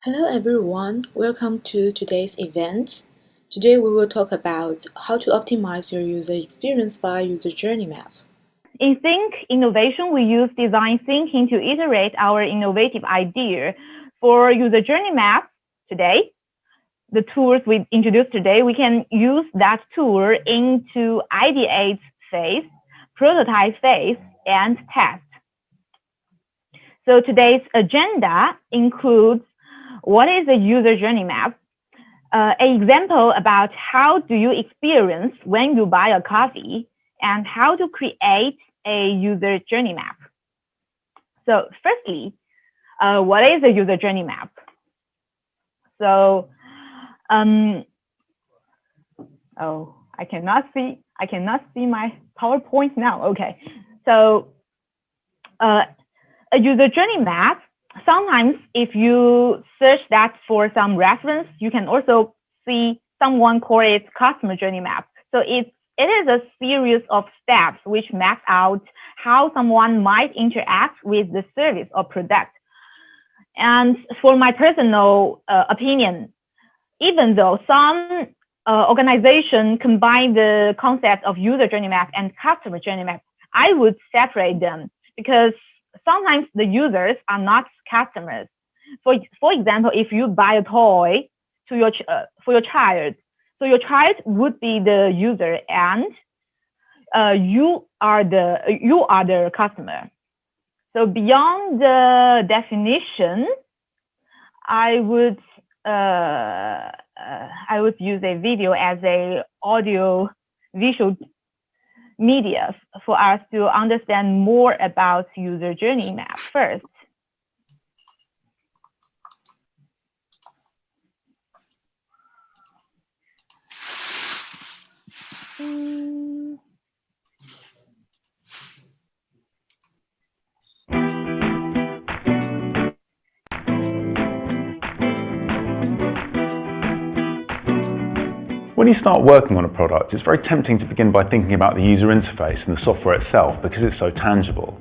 Hello everyone, welcome to today's event. Today we will talk about how to optimize your user experience by user journey map. In THNK.innovation, we use design thinking to iterate our innovative idea. For user journey map today, the tools we introduced today, we can use that tool into ideate phase, prototype phase, and test. So today's agenda includes what is a user journey map, an example about how do you experience when you buy a coffee, and how to create a user journey map. So firstly, what is a user journey map? So, oh, I cannot see my PowerPoint now. Okay, so a user journey map. Sometimes if you search that for some reference, you can also see someone call it customer journey map. So it is a series of steps which map out how someone might interact with the service or product. And for my personal opinion, even though some organizations combine the concept of user journey map and customer journey map, I would separate them because sometimes the users are not customers. For example, if you buy a toy to for your child, so your child would be the user and you are the customer. So beyond the definition, I would use a video as a audio visual media for us to understand more about user journey map first. When you start working on a product, it's very tempting to begin by thinking about the user interface and the software itself because it's so tangible.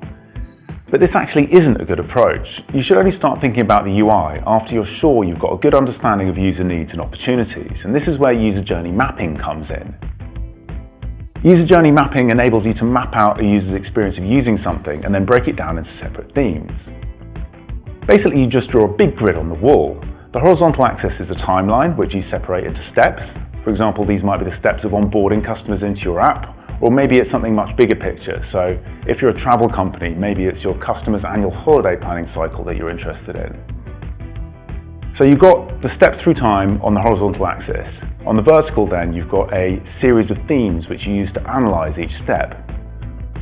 But this actually isn't a good approach. You should only start thinking about the UI after you're sure you've got a good understanding of user needs and opportunities, and this is where user journey mapping comes in. User journey mapping enables you to map out a user's experience of using something and then break it down into separate themes. Basically, you just draw a big grid on the wall. The horizontal axis is a timeline, which you separate into steps. For example, these might be the steps of onboarding customers into your app, or maybe it's something much bigger picture. So if you're a travel company, maybe it's your customer's annual holiday planning cycle that you're interested in. So you've got the steps through time on the horizontal axis. On the vertical then, you've got a series of themes which you use to analyze each step.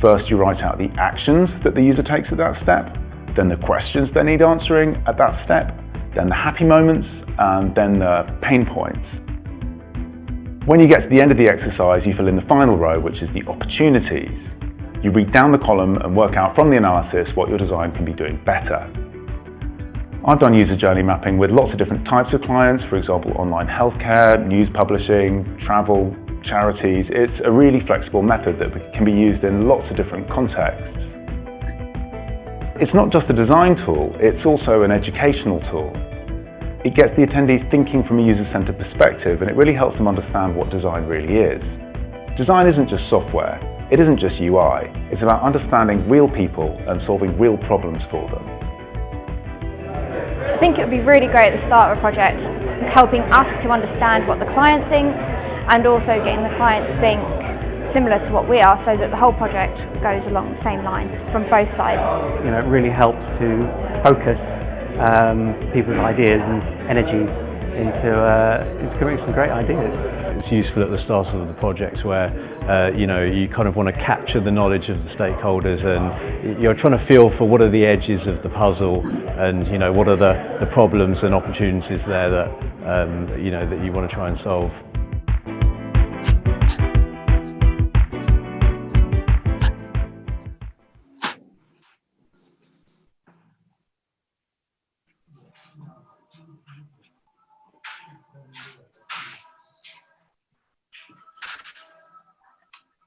First, you write out the actions that the user takes at that step, then the questions they need answering at that step, then the happy moments, and then the pain points. When you get to the end of the exercise, you fill in the final row, which is the opportunities. You read down the column and work out from the analysis what your design can be doing better. I've done user journey mapping with lots of different types of clients, for example, online healthcare, news publishing, travel, charities. It's a really flexible method that can be used in lots of different contexts. It's not just a design tool, it's also an educational tool. It gets the attendees thinking from a user-centered perspective, and it really helps them understand what design really is. Design isn't just software, it isn't just UI, it's about understanding real people and solving real problems for them. I think it would be really great at the start of a project, helping us to understand what the client thinks and also getting the client to think similar to what we are so that the whole project goes along the same line from both sides. You know, it really helps to focus people's ideas and energies into coming some great ideas. It's useful at the start of the project where you kind of want to capture the knowledge of the stakeholders and you're trying to feel for what are the edges of the puzzle and what are the problems and opportunities there that that you want to try and solve.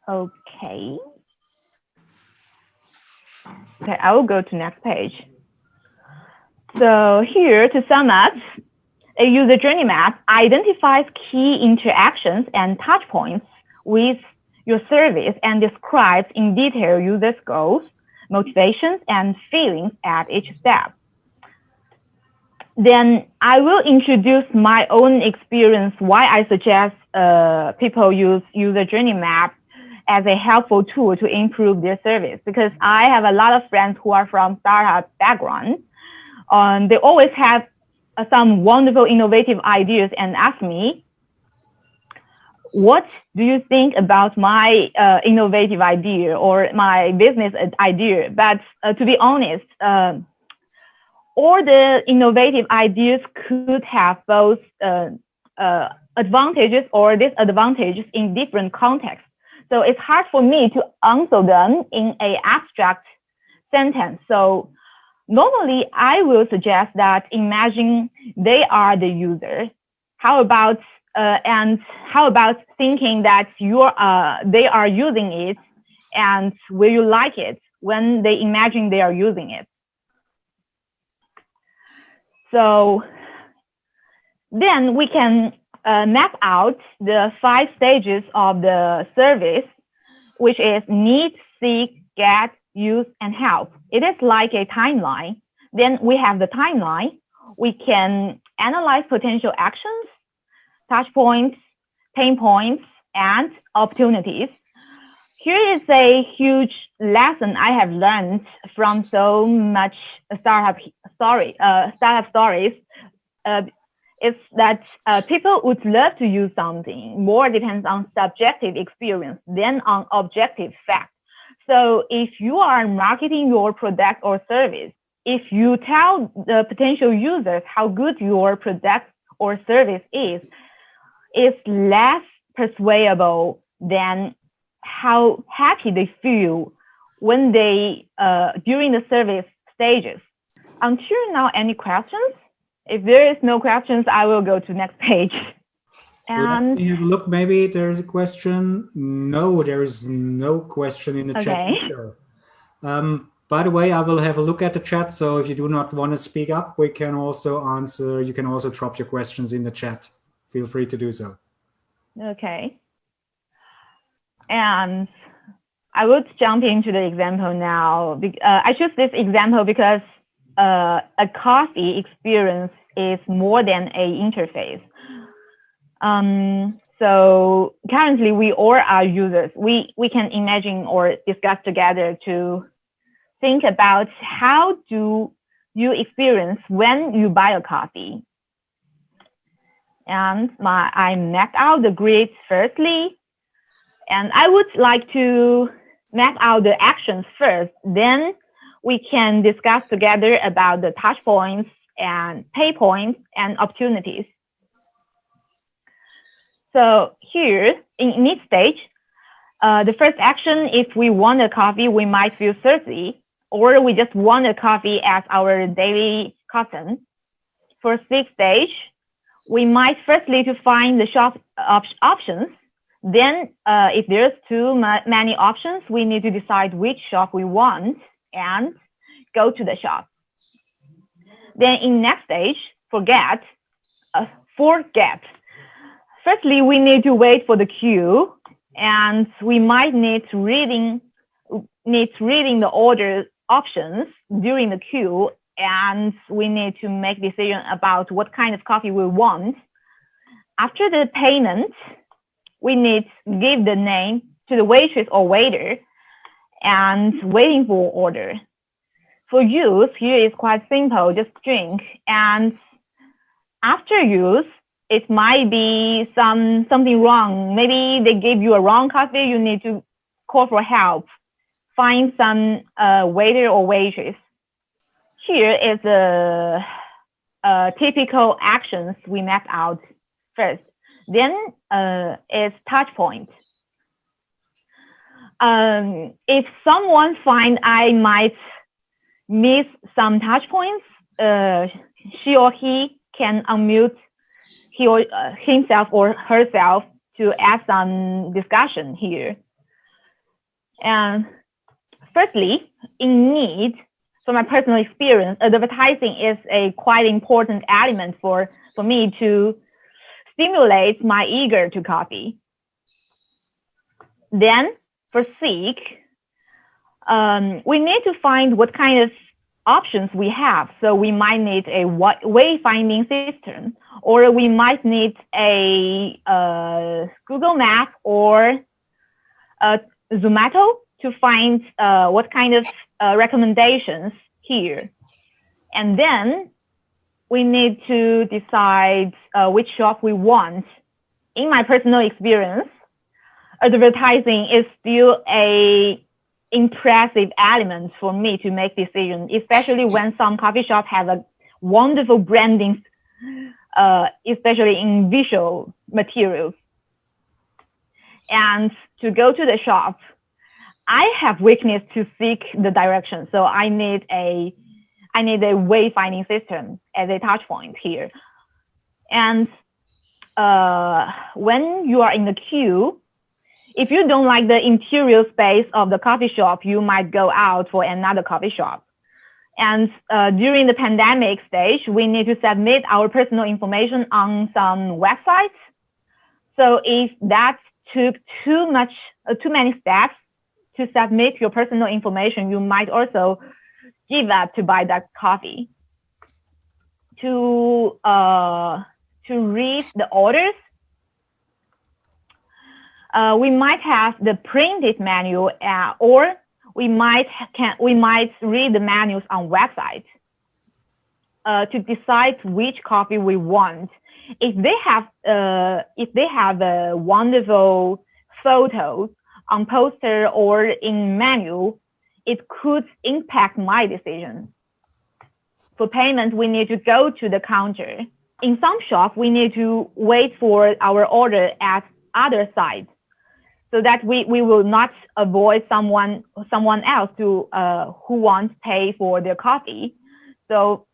Okay, I will go to next page. So here, to sum up, a user journey map identifies key interactions and touch points with your service and describes in detail users' goals, motivations, and feelings at each step. Then I will introduce my own experience why I suggest people use user journey map as a helpful tool to improve their service, because I have a lot of friends who are from startup background. They always have some wonderful innovative ideas and ask me, what do you think about my innovative idea or my business idea? But to be honest, all the innovative ideas could have both advantages or disadvantages in different contexts. So it's hard for me to answer them in an abstract sentence. So normally I will suggest that imagine they are the user. How about thinking that they are using it, and will you like it when they imagine they are using it? So then we can map out the 5 stages of the service, which is need, seek, get, use, and help. It is like a timeline. Then we have the timeline. We can analyze potential actions, touch points, pain points, and opportunities. Here is a huge lesson I have learned from so much startup stories. Is that people would love to use something. More depends on subjective experience than on objective fact. So if you are marketing your product or service, if you tell the potential users how good your product or service is, it's less persuadable than how happy they feel when they during the service stages. Until now, any questions? If there is no questions, I will go to next page. And let me have a look. Maybe there's a question. No, there is no question in the chat. By the way, I will have a look at the chat. So if you do not want to speak up, we can also answer. You can also drop your questions in the chat. Feel free to do so. Okay. And I would jump into the example now. I choose this example because a coffee experience is more than an interface. So currently we all are users. We can imagine or discuss together to think about how do you experience when you buy a coffee. And I mapped out the grids firstly, and I would like to map out the actions first. Then we can discuss together about the touch points and pay points and opportunities. So here in each stage, the first action, if we want a coffee, we might feel thirsty, or we just want a coffee as our daily custom. For sixth stage, we might firstly to find the shop options. Then if there's too many options, we need to decide which shop we want and go to the shop. Then in next stage, forget. Firstly, we need to wait for the queue, and we might need reading the order options during the queue, and we need to make decision about what kind of coffee we want. After the payment, we need to give the name to the waitress or waiter and waiting for order. For use, here is quite simple, just drink. And after use, it might be something wrong. Maybe they gave you a wrong coffee, you need to call for help. Find some waiter or waitress. Here is the typical actions we mapped out first. Then is touch point. If someone finds I might miss some touch points, she or he can unmute himself or herself to add some discussion here. And firstly, in need, from my personal experience, advertising is a quite important element for me to stimulate my eager to coffee. Then for seek, we need to find what kind of options we have. So we might need a wayfinding system, or we might need a Google Map or Zomato to find what kind of recommendations here. And then we need to decide which shop we want. In my personal experience, advertising is still a impressive element for me to make decisions, especially when some coffee shops have a wonderful branding, especially in visual materials. And to go to the shop, I have weakness to seek the direction. So I need a wayfinding system as a touch point here. And when you are in the queue, if you don't like the interior space of the coffee shop, you might go out for another coffee shop. And during the pandemic stage, we need to submit our personal information on some websites. So if that took too many steps to submit your personal information, you might also give up to buy that coffee. To read the orders, we might have the printed menu, or we might read the menus on websites to decide which coffee we want. If they have a wonderful photos on poster or in menu, it could impact my decision. For payment, we need to go to the counter. In some shops, we need to wait for our order at other sides, so that we will not avoid someone else who wants to pay for their coffee. So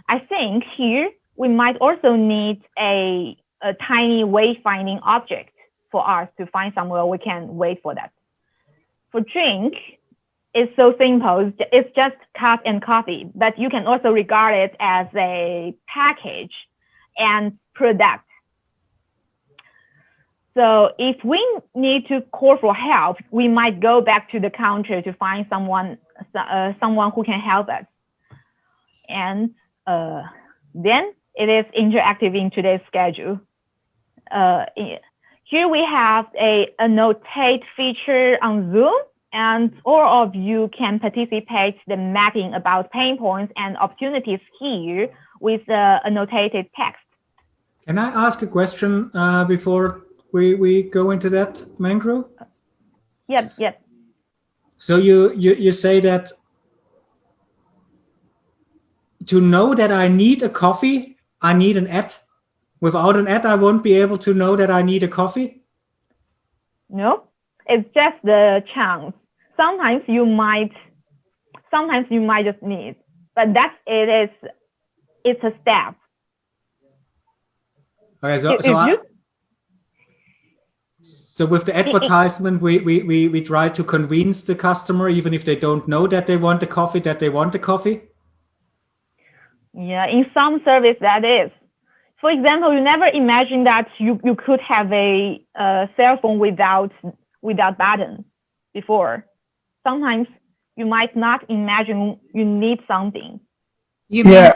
I think here we might also need a tiny wayfinding object for us to find somewhere we can wait for that. For drink, it's so simple. It's just cup and coffee, but you can also regard it as a package and product. So if we need to call for help, we might go back to the counter to find someone who can help us. And then it is interactive in today's schedule. Here we have a annotate feature on Zoom, and all of you can participate the mapping about pain points and opportunities here with the annotated text. Can I ask a question before we go into that, Mangro? Yep. So you say that to know that I need a coffee, I need an ad. Without an ad, I won't be able to know that I need a coffee? No, it's just the chance. Sometimes you might just need, but it's a step. Okay, so with the advertisement, we try to convince the customer, even if they don't know that they want the coffee, that they want the coffee? Yeah, in some service that is. For example, you never imagine that you could have a cell phone without button before. Sometimes you might not imagine you need something. You mean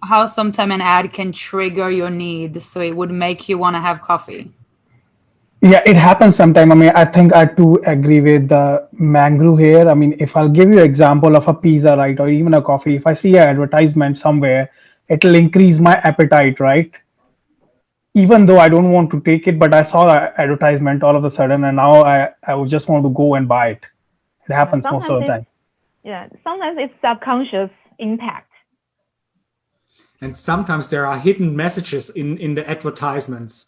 how sometimes an ad can trigger your need, so it would make you want to have coffee? Yeah, it happens sometimes. I mean, I think I too agree with Mangru here. I mean, if I'll give you an example of a pizza, right, or even a coffee, if I see an advertisement somewhere, it'll increase my appetite, right? Even though I don't want to take it, but I saw the advertisement all of a sudden, and now I would just want to go and buy it. It happens most of the time. Yeah, sometimes it's subconscious impact. And sometimes there are hidden messages in the advertisements.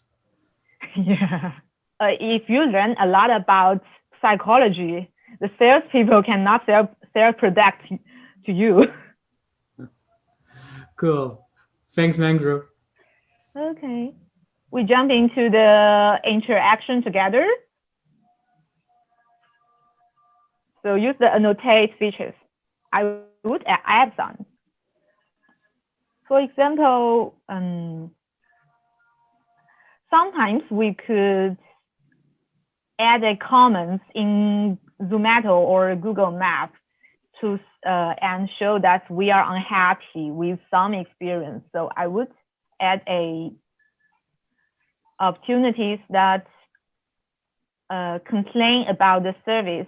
Yeah. If you learn a lot about psychology, the salespeople cannot sell product to you. Cool. Thanks, Mangro. Okay. We jump into the interaction together. So use the annotate features. I would add some. For example, sometimes we could add a comment in Zomato or Google Maps to and show that we are unhappy with some experience. So I would add a opportunities that complain about the service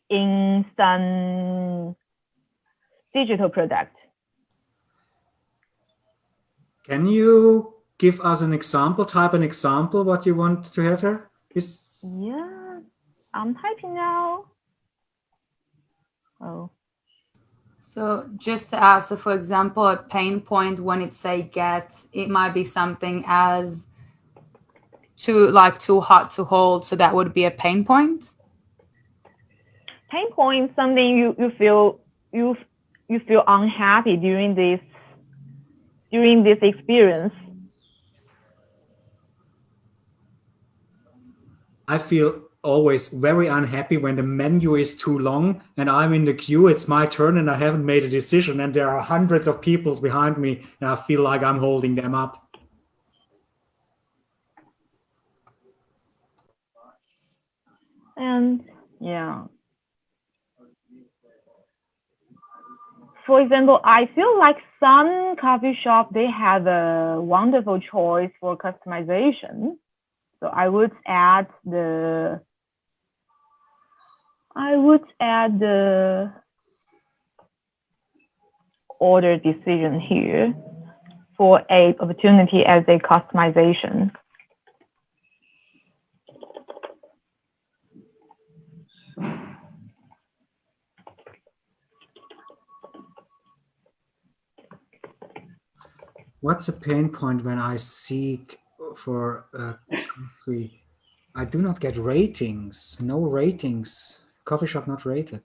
in some digital product. Can you give us an example, type an example, what you want to have there? Yeah, I'm typing now. Oh. So just to ask, so for example, a pain point when it say get, it might be something as too hot to hold. So that would be a pain point. Pain point, something you feel unhappy during this experience. I feel always very unhappy when the menu is too long and I'm in the queue, it's my turn and I haven't made a decision and there are hundreds of people behind me and I feel like I'm holding them up. And yeah. For example, I feel like some coffee shop, they have a wonderful choice for customization. So I would add the order decision here for a opportunity as a customization. What's a pain point when I seek for coffee? I do not get ratings. No ratings. Coffee shop not rated.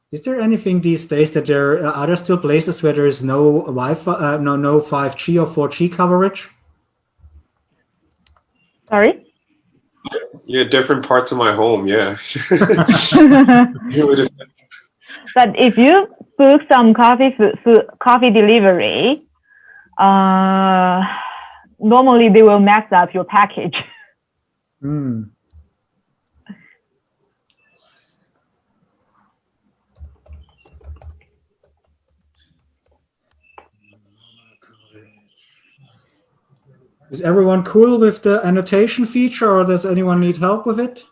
Is there anything these days that are there still places where there is no Wi-Fi, no 5G or 4G coverage? Sorry? Yeah, different parts of my home, yeah. But if you book some coffee delivery, normally they will mess up your package. Mm. Is everyone cool with the annotation feature or does anyone need help with it?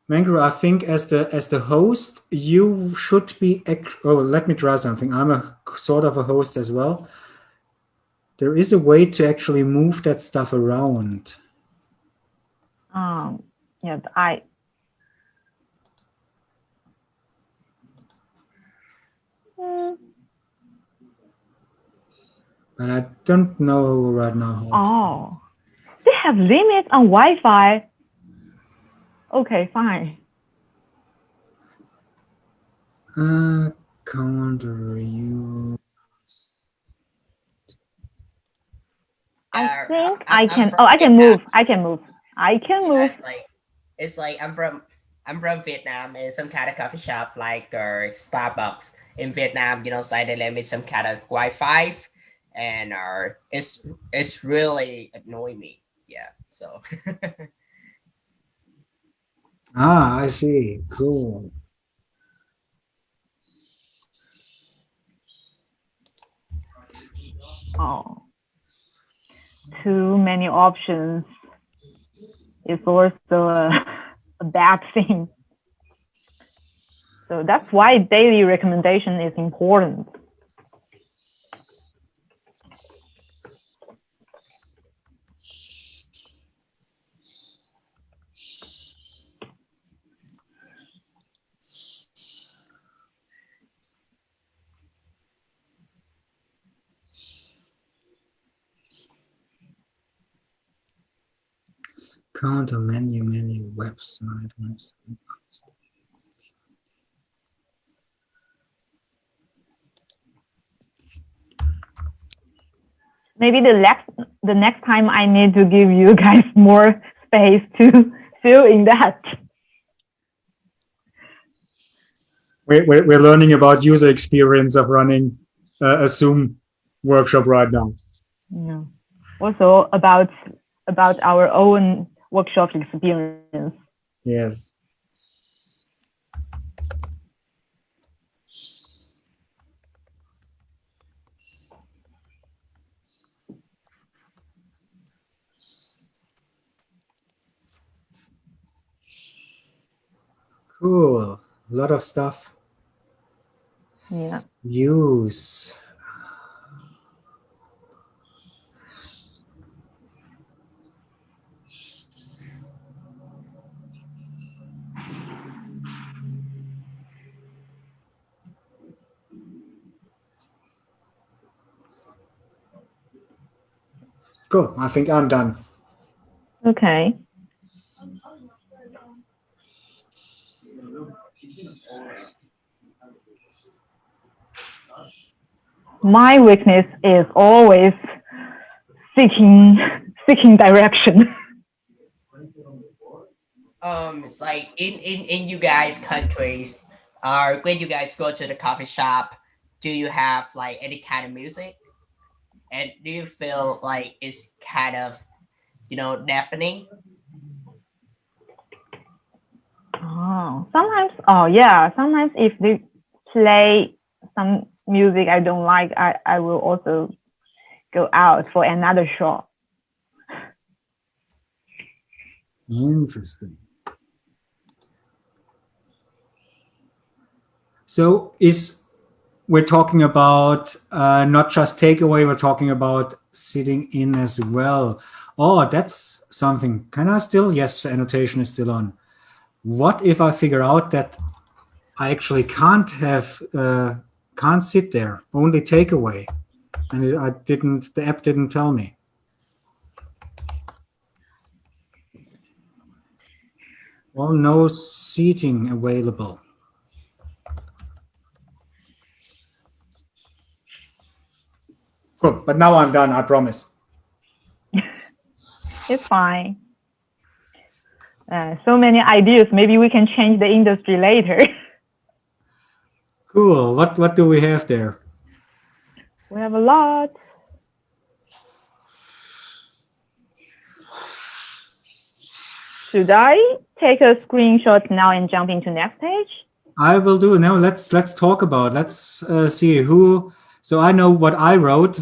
Mangro, I think as the host, you should be. Oh, let me try something. I'm a sort of a host as well. There is a way to actually move that stuff around. Yeah, But I don't know right now. Oh, they have limits on Wi-Fi. Okay, fine. Counter you. I think I can. Oh, I can move. I can move. I can move. It's like I'm from Vietnam, and some kind of coffee shop like Starbucks in Vietnam. You know, so they limit some kind of Wi-Fi, and it's really annoying me. Yeah, so. Ah, I see. Cool. Oh, too many options is also a bad thing. So that's why daily recommendation is important. Counter menu website. Maybe the next time I need to give you guys more space to fill in that. We're learning about user experience of running a Zoom workshop right now. Yeah. Also about our own workshop experience. Yes. Cool. A lot of stuff. Yeah. Use. Cool. I think I'm done. Okay. My weakness is always seeking direction. It's like in you guys countries, or when you guys go to the coffee shop, do you have like any kind of music? And do you feel like it's kind of, deafening? Oh, sometimes. Oh, yeah. Sometimes if they play some music I don't like, I will also go out for another shop. Interesting. So we're talking about not just takeaway, we're talking about sitting in as well. Oh, that's something. Can I still? Yes, the annotation is still on. What if I figure out that I actually can't sit there, only takeaway, and the app didn't tell me. Well, no seating available. Good, but now I'm done, I promise. It's fine. So many ideas. Maybe we can change the industry later. Cool. What do we have there? We have a lot. Should I take a screenshot now and jump into next page? I will do. Now let's talk about. Let's see who. So I know what I wrote.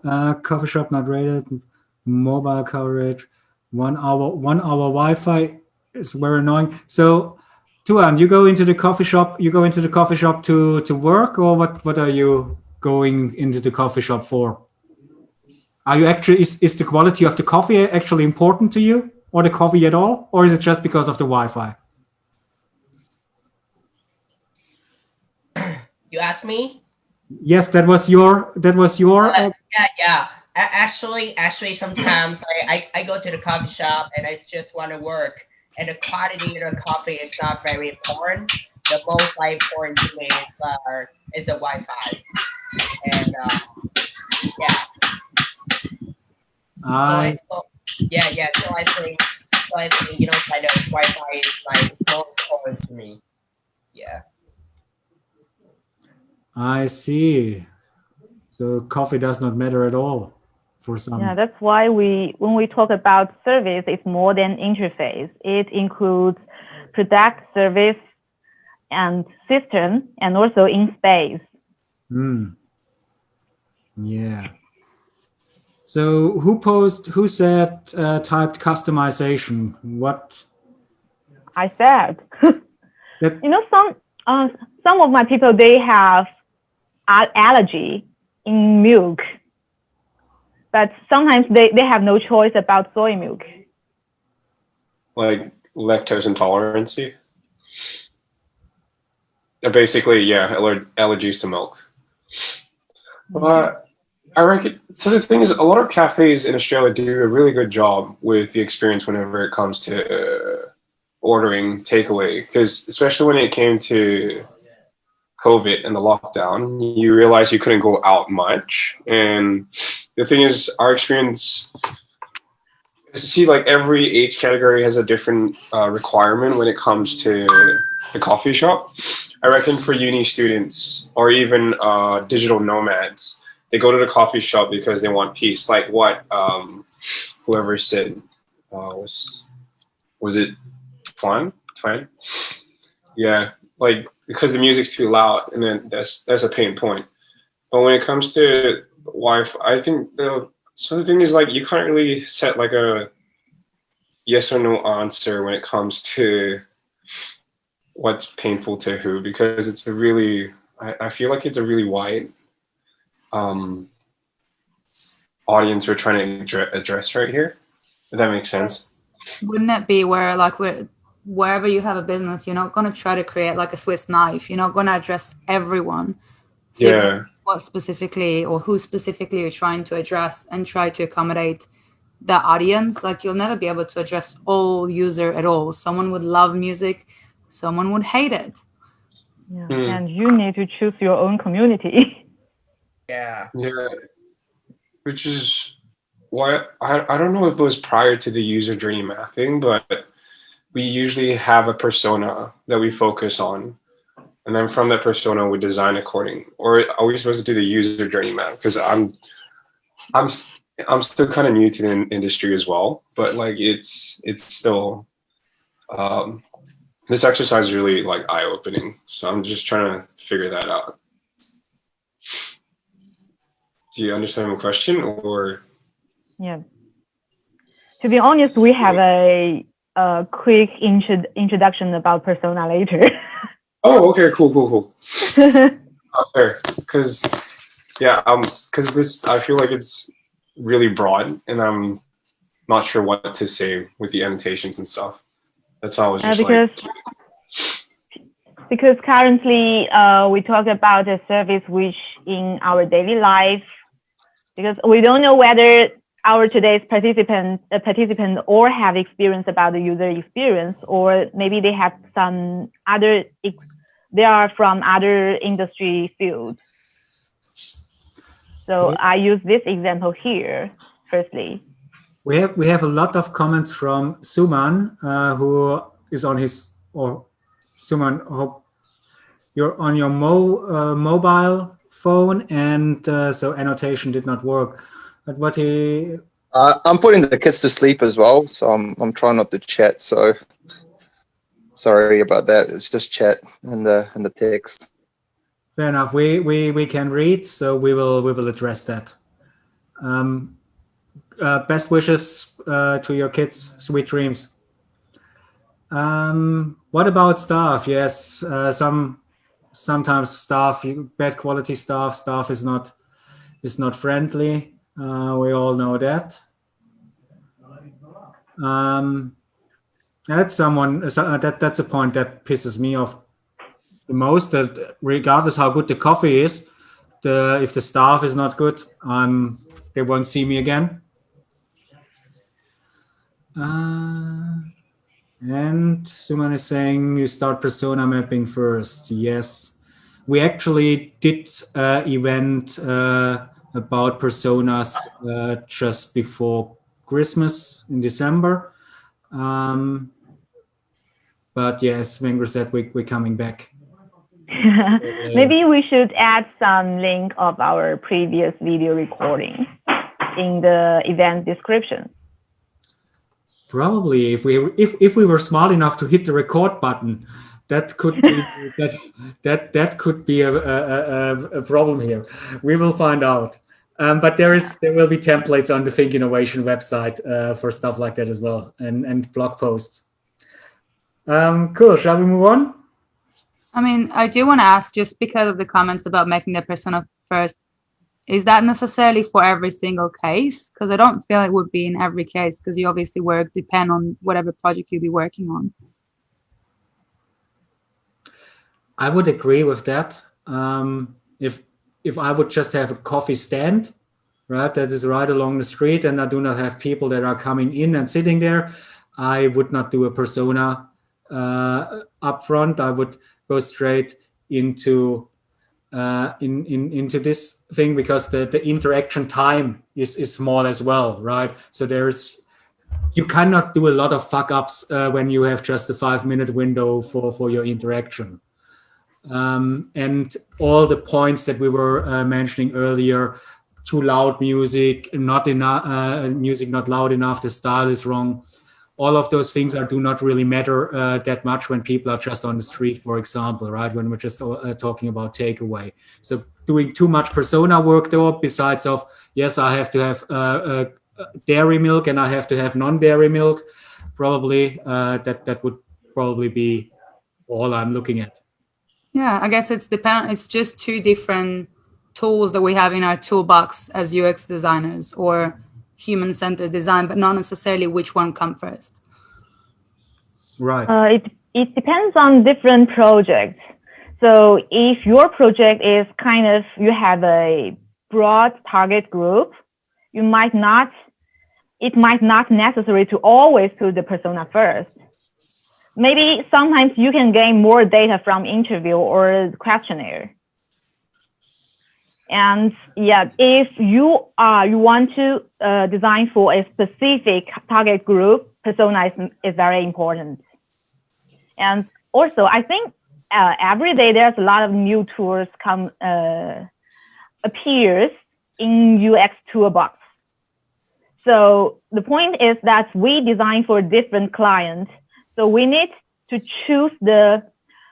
Coffee shop not rated. Mobile coverage. 1 hour Wi-Fi is very annoying. So, Tuan, you go into the coffee shop. You go into the coffee shop to work, or what are you going into the coffee shop for? Are you actually is the quality of the coffee actually important to you, or the coffee at all, or is it just because of the Wi-Fi? You asked me? Yes, that was your. Yeah. Actually, sometimes I go to the coffee shop and I just want to work, and the quality of the coffee is not very important. The most important to me is the Wi-Fi, and yeah. So I think the Wi-Fi is like most important to me. Yeah. I see. So coffee does not matter at all for some. Yeah, that's why when we talk about service, it's more than interface. It includes product, service, and system, and also in space. Yeah. So who said typed customization? What? I said. Some of my people, they have allergy in milk, but sometimes they have no choice about soy milk. Like lactose intolerance? Basically, yeah, allergies to milk. I reckon, so the thing is, a lot of cafes in Australia do a really good job with the experience whenever it comes to ordering takeaway, because especially when it came to COVID and the lockdown, you realize you couldn't go out much. And the thing is, our experience is to see like every age category has a different requirement when it comes to the coffee shop. I reckon for uni students or even digital nomads, they go to the coffee shop because they want peace. Like what whoever said, was it Twan? Yeah, like because the music's too loud, and then that's a pain point. But when it comes to Wi-Fi, I think the thing is like you can't really set like a yes or no answer when it comes to what's painful to who, because it's a really, I feel like it's a really wide audience we're trying to address right here. If that makes sense. Wouldn't it be where like wherever you have a business, you're not going to try to create like a Swiss knife. You're not going to address everyone. So Yeah. What specifically or who specifically you're trying to address and try to accommodate the audience. Like you'll never be able to address all user at all. Someone would love music, someone would hate it. Yeah. And you need to choose your own community. Yeah. Which is why I don't know if it was prior to the user journey mapping, but we usually have a persona that we focus on, and then from that persona we design according. Or are we supposed to do the user journey map? Because I'm still kind of new to the industry as well, but like it's still this exercise is really like eye-opening. So I'm just trying to figure that out. Do you understand my question, or? Yeah. To be honest, we have a quick introduction about persona later. Oh, okay, cool. Fair, because this I feel like it's really broad, and I'm not sure what to say with the annotations and stuff. That's all I was just because currently we talk about a service which in our daily life, because we don't know whether our today's participant or have experience about the user experience, or maybe they have some other, they are from other industry fields. So I use this example here, firstly. We have a lot of comments from Suman, who is on his, or Suman, hope you're on your mobile phone, and so annotation did not work. But what he... I'm putting the kids to sleep as well, so I'm trying not to chat. So sorry about that. It's just chat in the text. Fair enough. We can read, so we will address that. Best wishes to your kids. Sweet dreams. What about staff? Yes, sometimes staff, bad quality staff is not friendly. We all know that. That's a point that pisses me off the most. That regardless how good the coffee is, if the staff is not good, they won't see me again. And Suman is saying you start persona mapping first. Yes, we actually did an event about personas just before Christmas in December. But yes, Wenger said we're coming back. Maybe we should add some link of our previous video recording in the event description. Probably, if we were smart enough to hit the record button, that could be that could be a problem here. We will find out. But there will be templates on the THNK.innovation website for stuff like that as well, and blog posts. Cool. Shall we move on? I mean, I do want to ask, just because of the comments about making the persona first, is that necessarily for every single case? Because I don't feel it would be in every case, because you obviously depend on whatever project you'll be working on. I would agree with that. If I would just have a coffee stand, right, that is right along the street, and I do not have people that are coming in and sitting there, I would not do a persona up front. I would go straight into into this thing, because the interaction time is small as well, right? So you cannot do a lot of fuck ups when you have just a 5-minute window for your interaction. And all the points that we were mentioning earlier, too loud music, not enough music, not loud enough, the style is wrong. All of those things do not really matter that much when people are just on the street, for example, right? When we're just talking about takeaway. So doing too much persona work though, besides of, yes, I have to have dairy milk and I have to have non-dairy milk, probably that would probably be all I'm looking at. Yeah, I guess it's just two different tools that we have in our toolbox as UX designers, or human-centered design, but not necessarily which one comes first. Right. It depends on different projects. So if your project is you have a broad target group, it might not necessary to always put the persona first. Maybe sometimes you can gain more data from interview or questionnaire. And yeah, if you want to design for a specific target group, persona is very important. And also, I think every day there's a lot of new tools appears in UX toolbox. So the point is that we design for different clients. So we need to choose the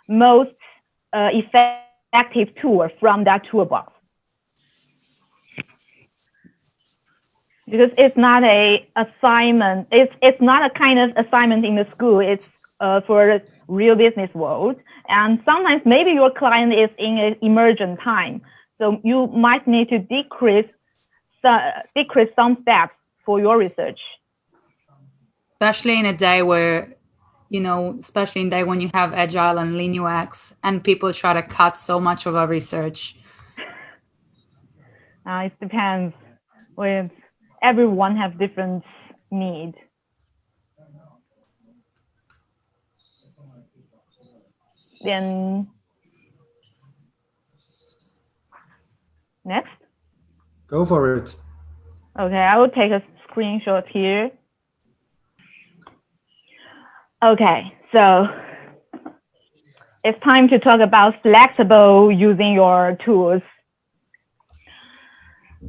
most effective tool from that toolbox. Because it's not a assignment. It's not a kind of assignment in the school. It's for real business world. And sometimes maybe your client is in an emergent time. So you might need to decrease some steps for your research. Especially in a day where, especially in a day when you have agile and lean UX and people try to cut so much of our research. It depends. Everyone has different needs. Then next. Go for it. Okay, I will take a screenshot here. Okay, so it's time to talk about flexible using your tools.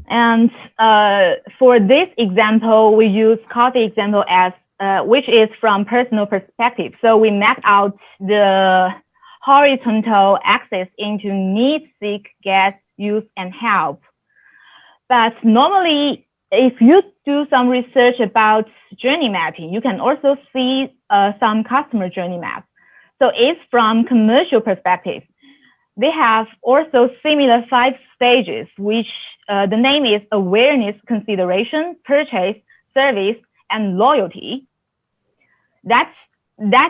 And for this example, we use coffee example as which is from personal perspective. So we map out the horizontal axis into need, seek, get, use, and help. But normally, if you do some research about journey mapping, you can also see some customer journey maps. So it's from commercial perspective. They have also similar 5 stages, which the name is awareness, consideration, purchase, service, and loyalty. That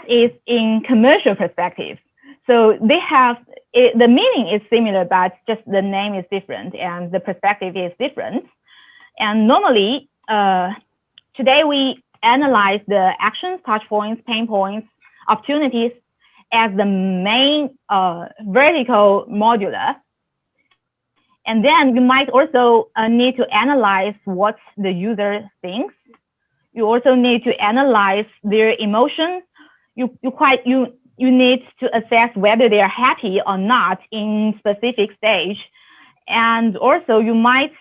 is in commercial perspective. So they have, the meaning is similar, but just the name is different and the perspective is different. And normally, today we analyze the actions, touch points, pain points, opportunities as the main vertical modular. And then you might also need to analyze what the user thinks. You also need to analyze their emotion. You need to assess whether they are happy or not in specific stage. And also you might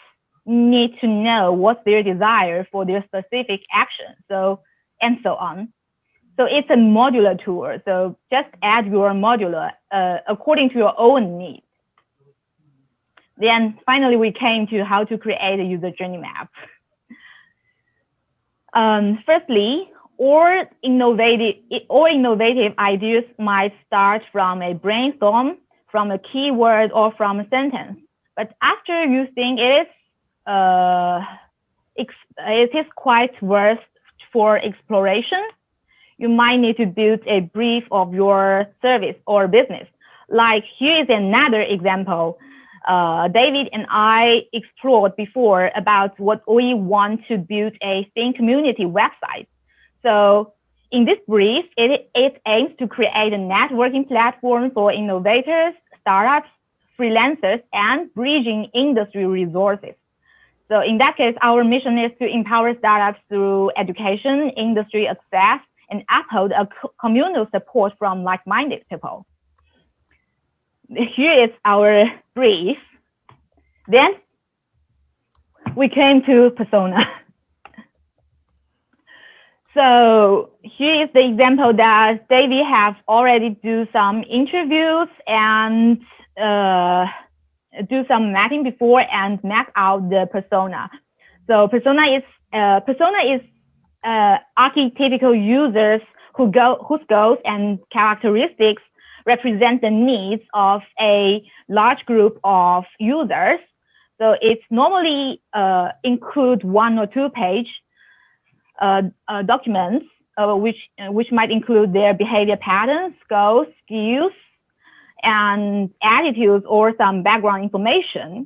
need to know what's their desire for their specific action. And so on. So it's a modular tool. So just add your modular according to your own needs. Then finally, we came to how to create a user journey map. Firstly, or innovative ideas might start from a brainstorm, from a keyword, or from a sentence. But after you think it is quite worth for exploration, you might need to build a brief of your service or business. Like here is another example. David and I explored before about what we want to build a THNK community website. So in this brief, it aims to create a networking platform for innovators, startups, freelancers, and bridging industry resources. So in that case, our mission is to empower startups through education, industry access, and uphold a communal support from like-minded people. Here is our brief. Then we came to persona. So here is the example that David have already do some interviews and do some mapping before and map out the persona. So persona is archetypical users whose goals and characteristics represent the needs of a large group of users. So it's normally include 1 or 2 page documents, which might include their behavior patterns, goals, skills, and attitudes, or some background information.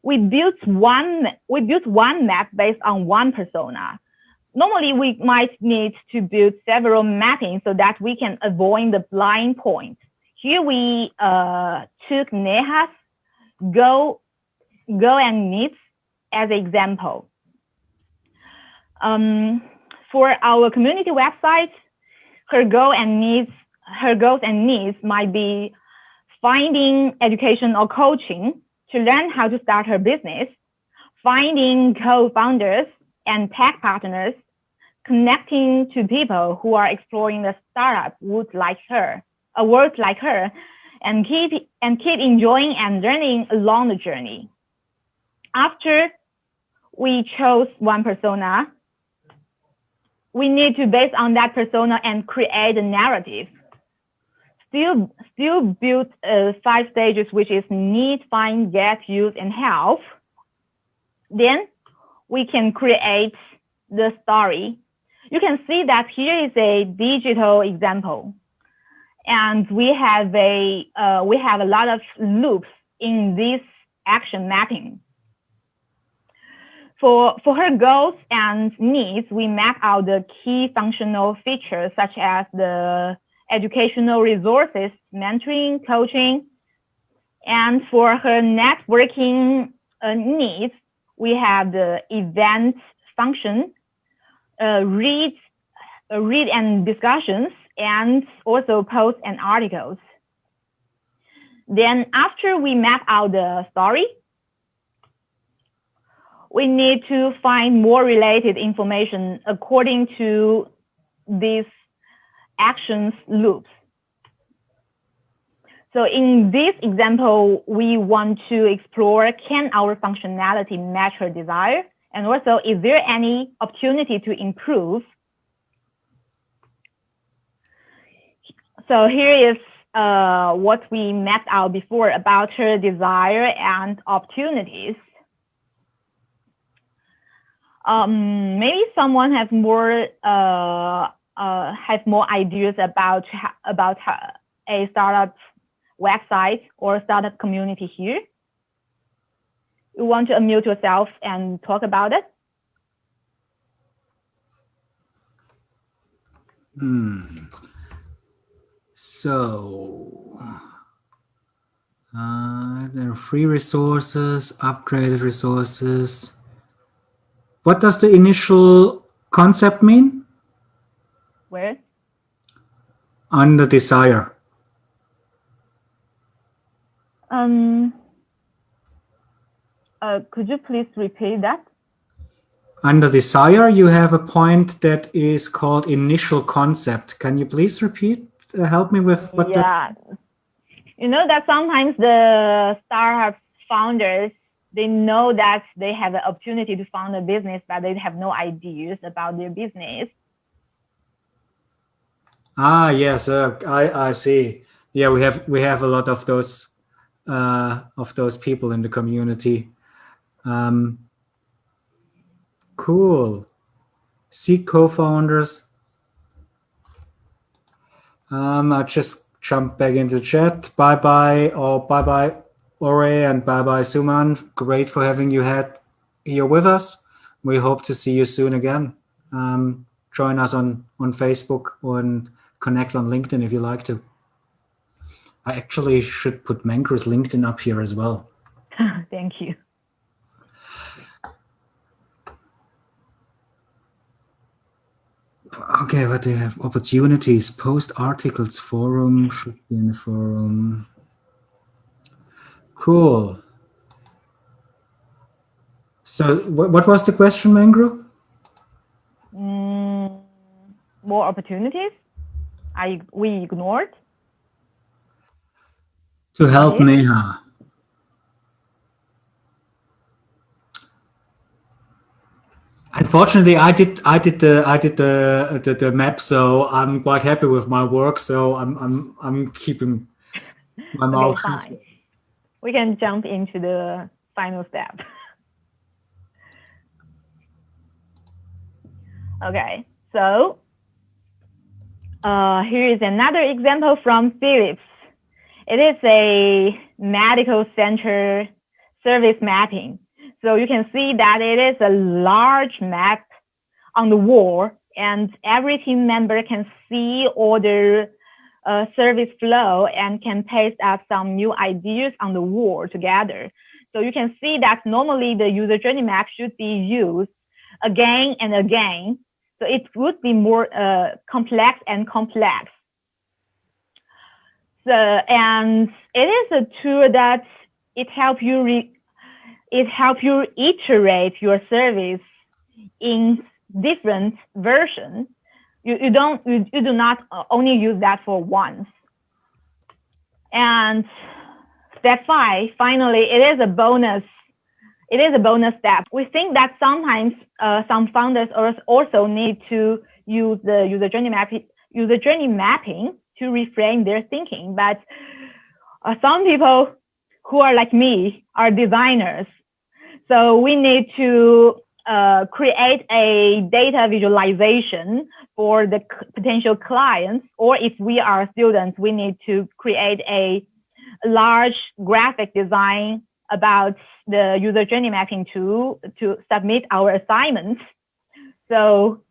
We built one map based on one persona. Normally, we might need to build several mappings so that we can avoid the blind point. Here we took Neha's go and needs as an example. For our community website, her goals and needs might be finding education or coaching to learn how to start her business, finding co-founders and tech partners, connecting to people who are exploring the startup world like her, and keep enjoying and learning along the journey. After we chose one persona, we need to base on that persona and create a narrative. Still build 5 stages, which is need, find, get, use, and help. Then we can create the story. You can see that here is a digital example, and we have a lot of loops in this action mapping. For her goals and needs, we map out the key functional features such as the educational resources, mentoring, coaching. And for her networking needs, we have the event function, read and discussions, and also posts and articles. Then after we map out the story, we need to find more related information according to these actions loops. So in this example, we want to explore, can our functionality match her desire? And also, is there any opportunity to improve? So here is what we mapped out before about her desire and opportunities. Maybe someone has more ideas about a startup website or startup community here. You want to unmute yourself and talk about it? So there are free resources, upgraded resources. What does the initial concept mean? Where? Under desire. Could you please repeat that? Under desire, you have a point that is called initial concept. Can you please repeat? Help me with what that? You know that sometimes the startup founders, they know that they have the opportunity to found a business, but they have no ideas about their business. Yes, I see. Yeah, we have a lot of those people in the community. Cool. See co-founders. I just jump back into chat. Bye bye Ore, and bye bye Suman. Great for having you here with us. We hope to see you soon again. Join us on Facebook and connect on LinkedIn if you like to. I actually should put Mangru's LinkedIn up here as well. Thank you. Okay, what do you have? Opportunities, post articles, forum, should be in the forum. Cool. So what was the question, Mangru? More opportunities we ignored? To help Neha. Unfortunately, I did the map, so I'm quite happy with my work. So I'm keeping my mouth. Fine. We can jump into the final step. Okay, so here is another example from Philips. It is a medical center service mapping. So you can see that it is a large map on the wall, and every team member can see all the service flow and can paste up some new ideas on the wall together. So you can see that normally the user journey map should be used again and again. So it would be more complex and complex. So, and it is a tool that it helps you iterate your service in different versions. You do not only use that for once. And step 5, finally, it is a bonus step. We think that sometimes some founders also need to use the user journey mapping to reframe their thinking. But some people who are like me are designers. So we need to create a data visualization for the potential clients, or if we are students, we need to create a large graphic design about the user journey mapping to submit our assignments. So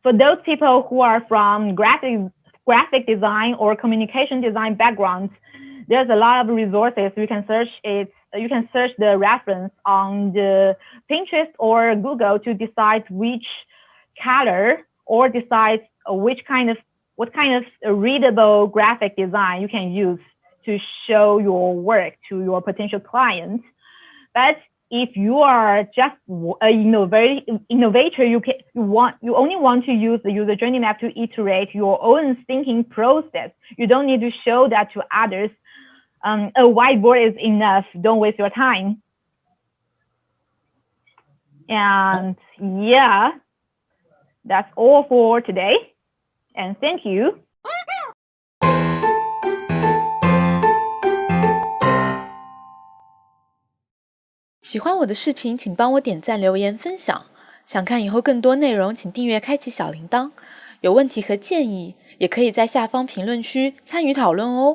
for those people who are from graphic design or communication design backgrounds, there's a lot of resources. You can search the reference on the Pinterest or Google to decide which color or decide what kind of readable graphic design you can use to show your work to your potential clients. But if you are just an innovator, you only want to use the user journey map to iterate your own thinking process. You don't need to show that to others. A whiteboard is enough. Don't waste your time. And yeah, that's all for today. And thank you. 喜欢我的视频，请帮我点赞、留言、分享。想看以后更多内容，请订阅、开启小铃铛。有问题和建议，也可以在下方评论区参与讨论哦。